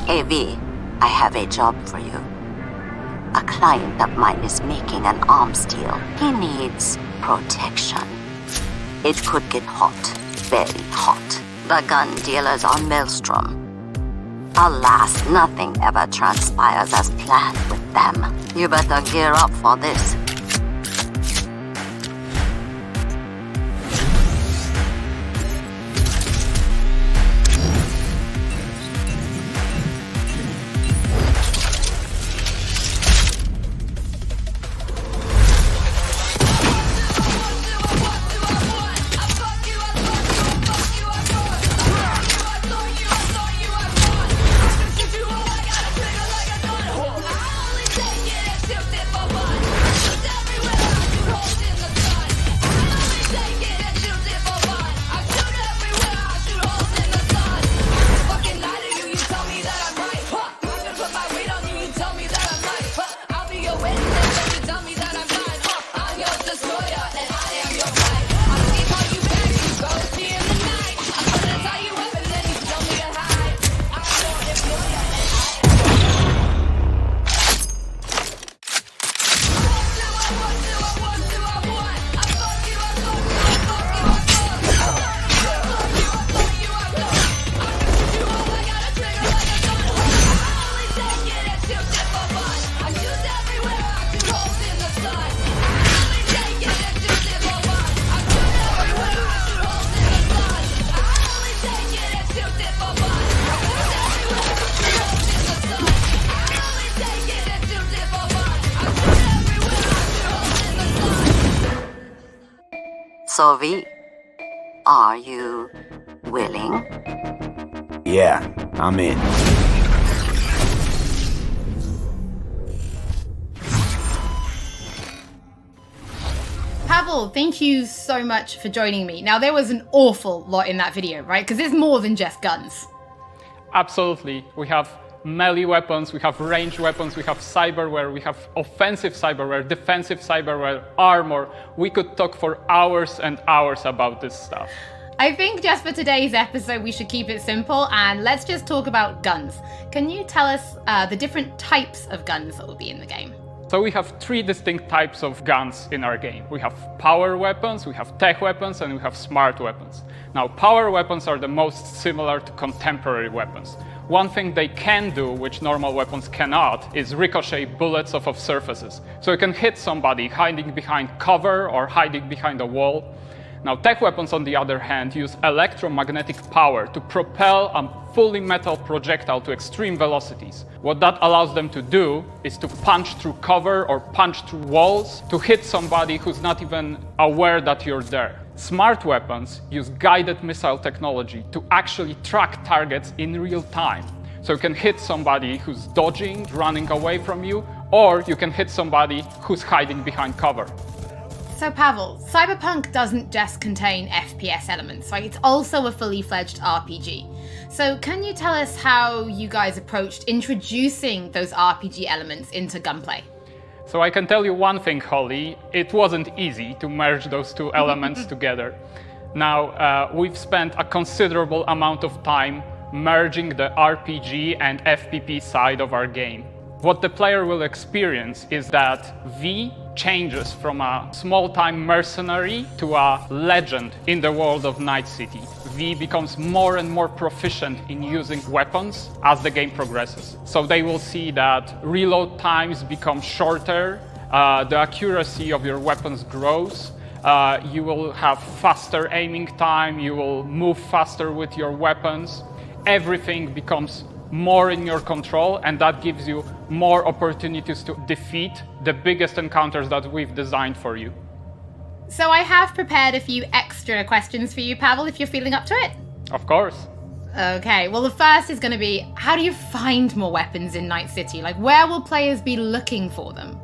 AV, I have a job for you. A client of mine is making an arms deal. He needs protection. It could get hot, very hot. The gun dealers are Maelstrom. Alas, nothing ever transpires as planned with them. You better gear up for this. So V, are you willing? Yeah, I'm in. Pavel, thank you so much for joining me. Now, there was an awful lot in that video, right? Because it's more than just guns. Absolutely. We have melee weapons, we have ranged weapons, we have cyberware, we have offensive cyberware, defensive cyberware, armor. We could talk for hours and hours about this stuff. I think just for today's episode, we should keep it simple and let's just talk about guns. Can you tell us the different types of guns that will be in the game? So we have three distinct types of guns in our game. We have power weapons, we have tech weapons, and we have smart weapons. Now, power weapons are the most similar to contemporary weapons. One thing they can do, which normal weapons cannot, is ricochet bullets off of surfaces. So you can hit somebody hiding behind cover or hiding behind a wall. Now, tech weapons, on the other hand, use electromagnetic power to propel a fully metal projectile to extreme velocities. What that allows them to do is to punch through cover or punch through walls to hit somebody who's not even aware that you're there. Smart weapons use guided missile technology to actually track targets in real time. So you can hit somebody who's dodging, running away from you, or you can hit somebody who's hiding behind cover. So Pavel, Cyberpunk doesn't just contain FPS elements, right? It's also a fully fledged RPG. So can you tell us how you guys approached introducing those RPG elements into gunplay? So I can tell you one thing, Holly, it wasn't easy to merge those two elements together. Now, we've spent a considerable amount of time merging the RPG and FPP side of our game. What the player will experience is that V changes from a small-time mercenary to a legend in the world of Night City. V becomes more and more proficient in using weapons as the game progresses. So they will see that reload times become shorter, the accuracy of your weapons grows, you will have faster aiming time, you will move faster with your weapons. Everything becomes more in your control, and that gives you more opportunities to defeat the biggest encounters that we've designed for you. So I have prepared a few extra questions for you, Pavel, if you're feeling up to it. Of course. Okay, well the first is going to be, how do you find more weapons in Night City? Like, where will players be looking for them?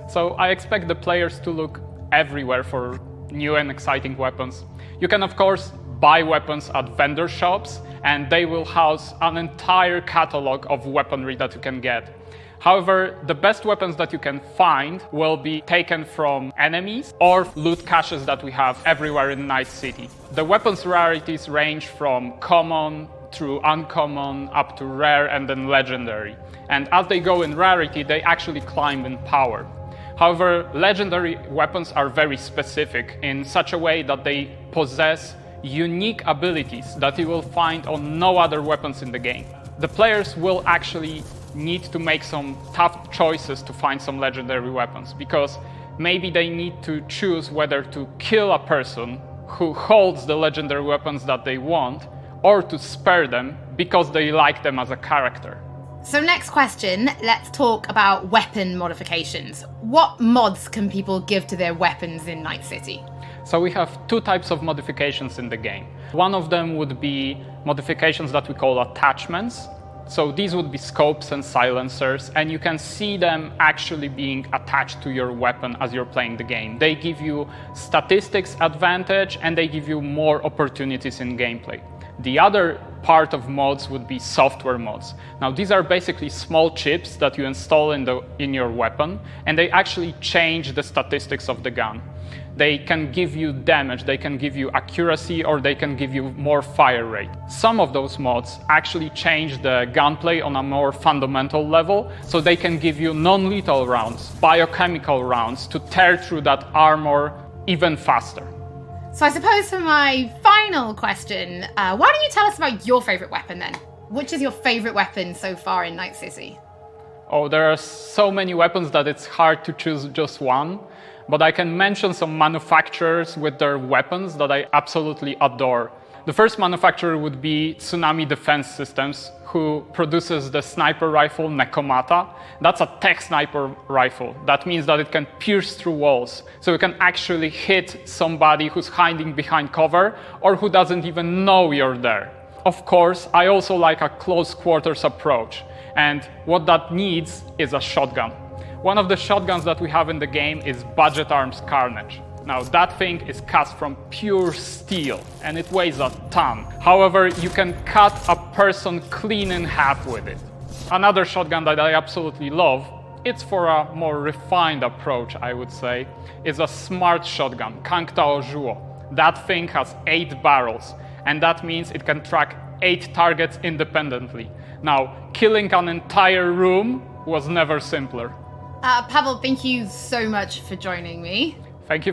So I expect the players to look everywhere for new and exciting weapons. You can, of course, buy weapons at vendor shops, and they will house an entire catalog of weaponry that you can get. However, the best weapons that you can find will be taken from enemies or loot caches that we have everywhere in Night City. The weapons rarities range from common through uncommon up to rare and then legendary. And as they go in rarity, they actually climb in power. However, legendary weapons are very specific in such a way that they possess unique abilities that you will find on no other weapons in the game. The players will actually need to make some tough choices to find some legendary weapons, because maybe they need to choose whether to kill a person who holds the legendary weapons that they want, or to spare them because they like them as a character. So next question, let's talk about weapon modifications. What mods can people give to their weapons in Night City? So we have two types of modifications in the game. One of them would be modifications that we call attachments. So these would be scopes and silencers, and you can see them actually being attached to your weapon as you're playing the game. They give you statistics advantage, and they give you more opportunities in gameplay. The other part of mods would be software mods. Now these are basically small chips that you install in your weapon, and they actually change the statistics of the gun. They can give you damage, they can give you accuracy, or they can give you more fire rate. Some of those mods actually change the gunplay on a more fundamental level, so they can give you non-lethal rounds, biochemical rounds, to tear through that armor even faster. So I suppose for my final question, why don't you tell us about your favourite weapon then? Which is your favourite weapon so far in Night City? Oh, there are so many weapons that it's hard to choose just one. But I can mention some manufacturers with their weapons that I absolutely adore. The first manufacturer would be Tsunami Defense Systems, who produces the sniper rifle Nekomata. That's a tech sniper rifle. That means that it can pierce through walls. So it can actually hit somebody who's hiding behind cover or who doesn't even know you're there. Of course, I also like a close quarters approach. And what that needs is a shotgun. One of the shotguns that we have in the game is Budget Arms Carnage. Now that thing is cast from pure steel and it weighs a ton. However, you can cut a person clean in half with it. Another shotgun that I absolutely love, it's for a more refined approach, I would say, is a smart shotgun, Kangtao Zhuo. That thing has 8 barrels, and that means it can track 8 targets independently. Now, killing an entire room was never simpler. Pavel, thank you so much for joining me. Thank you.